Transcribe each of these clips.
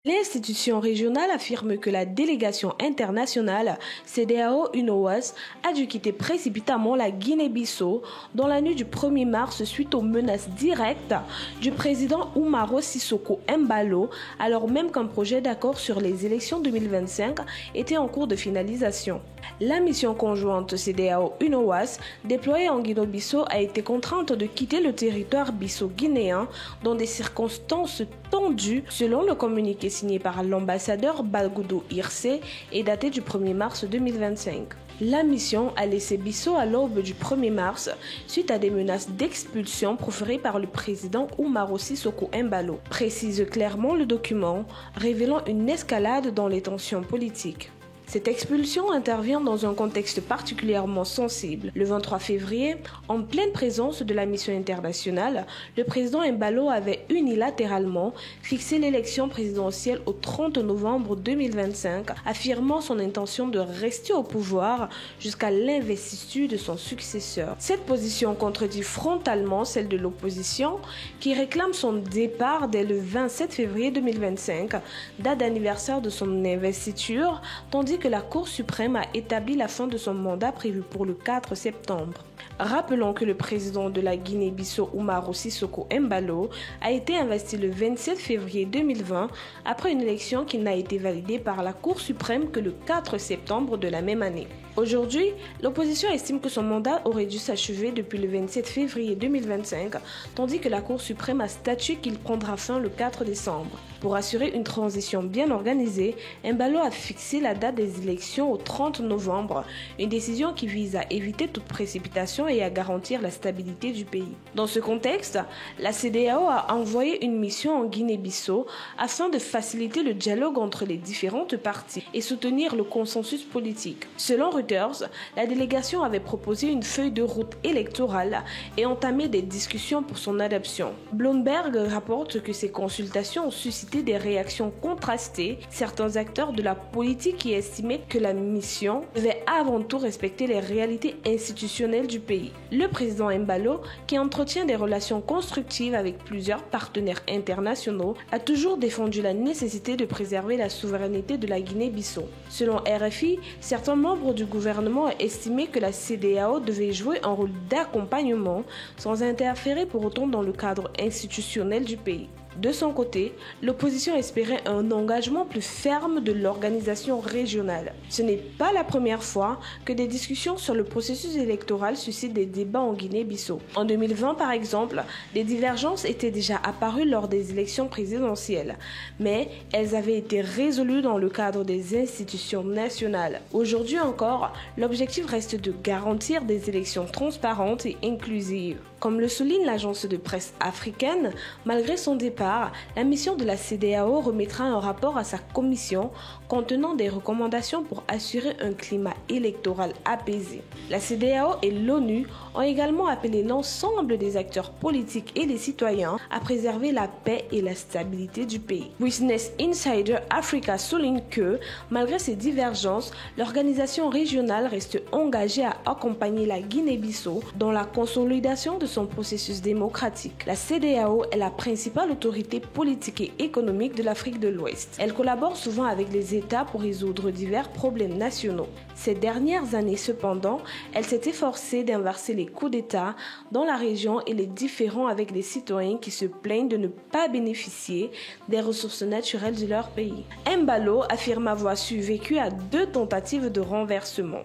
L'institution régionale affirme que la délégation internationale CEDEAO-UNOAS a dû quitter précipitamment la Guinée-Bissau dans la nuit du 1er mars suite aux menaces directes du président Umaro Sissoco Embalo, alors même qu'un projet d'accord sur les élections 2025 était en cours de finalisation. La mission conjointe CEDEAO-UNOAS déployée en Guinée-Bissau a été contrainte de quitter le territoire bissau-guinéen dans des circonstances tendues, selon le communiqué signé par l'ambassadeur Balgoudou Hirse et daté du 1er mars 2025. La mission a laissé Bissau à l'aube du 1er mars suite à des menaces d'expulsion proférées par le président Umaro Sissoco Embalo, précise clairement le document, révélant une escalade dans les tensions politiques. Cette expulsion intervient dans un contexte particulièrement sensible. Le 23 février, en pleine présence de la mission internationale, le président Embalo avait unilatéralement fixé l'élection présidentielle au 30 novembre 2025, affirmant son intention de rester au pouvoir jusqu'à l'investiture de son successeur. Cette position contredit frontalement celle de l'opposition qui réclame son départ dès le 27 février 2025, date d'anniversaire de son investiture, tandis que la Cour suprême a établi la fin de son mandat prévu pour le 4 septembre. Rappelons que le président de la Guinée-Bissau, Umaro Sissoco Embalo, a été investi le 27 février 2020 après une élection qui n'a été validée par la Cour suprême que le 4 septembre de la même année. Aujourd'hui, l'opposition estime que son mandat aurait dû s'achever depuis le 27 février 2025, tandis que la Cour suprême a statué qu'il prendra fin le 4 décembre. Pour assurer une transition bien organisée, Embalo a fixé la date des élections au 30 novembre, une décision qui vise à éviter toute précipitation et à garantir la stabilité du pays. Dans ce contexte, la CEDEAO a envoyé une mission en Guinée-Bissau afin de faciliter le dialogue entre les différentes parties et soutenir le consensus politique. Selon Reuters, la délégation avait proposé une feuille de route électorale et entamé des discussions pour son adoption. Bloomberg rapporte que ces consultations ont suscité des réactions contrastées, certains acteurs de la politique qui estimaient que la mission devait avant tout respecter les réalités institutionnelles du pays. Le président Embalo, qui entretient des relations constructives avec plusieurs partenaires internationaux, a toujours défendu la nécessité de préserver la souveraineté de la Guinée-Bissau. Selon RFI, certains membres du gouvernement ont estimé que la CEDEAO devait jouer un rôle d'accompagnement sans interférer pour autant dans le cadre institutionnel du pays. De son côté, l'opposition espérait un engagement plus ferme de l'organisation régionale. Ce n'est pas la première fois que des discussions sur le processus électoral suscitent des débats en Guinée-Bissau. En 2020, par exemple, des divergences étaient déjà apparues lors des élections présidentielles, mais elles avaient été résolues dans le cadre des institutions nationales. Aujourd'hui encore, l'objectif reste de garantir des élections transparentes et inclusives. Comme le souligne l'agence de presse africaine, malgré son départ, la mission de la CEDEAO remettra un rapport à sa commission contenant des recommandations pour assurer un climat électoral apaisé. La CEDEAO et l'ONU ont également appelé l'ensemble des acteurs politiques et des citoyens à préserver la paix et la stabilité du pays. Business Insider Africa souligne que, malgré ces divergences, l'organisation régionale reste engagée à accompagner la Guinée-Bissau dans la consolidation de son processus démocratique. La CEDEAO est la principale autorité politique et économique de l'Afrique de l'Ouest. Elle collabore souvent avec les États pour résoudre divers problèmes nationaux. Ces dernières années, cependant, elle s'est efforcée d'inverser les coups d'État dans la région et les différends avec les citoyens qui se plaignent de ne pas bénéficier des ressources naturelles de leur pays. Embalo affirme avoir survécu à 2 tentatives de renversement.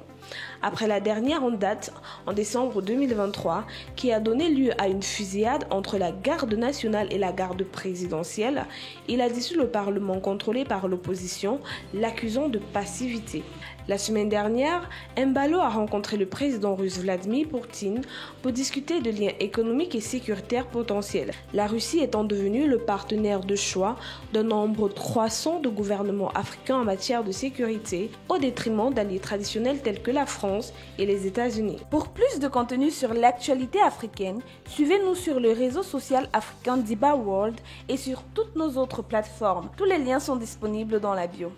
Après la dernière en date, en décembre 2023, qui a donné lieu à une fusillade entre la garde nationale et la garde présidentielle, il a dissous le Parlement contrôlé par l'opposition, l'accusant de passivité. La semaine dernière, Embalo a rencontré le président russe Vladimir Poutine pour discuter de liens économiques et sécuritaires potentiels. La Russie étant devenue le partenaire de choix d'un nombre croissant de gouvernements africains en matière de sécurité, au détriment d'alliés traditionnels tels que la France et les États-Unis. Pour plus de contenu sur l'actualité africaine, suivez-nous sur le réseau social africain Diba World et sur toutes nos autres plateformes. Tous les liens sont disponibles dans la bio.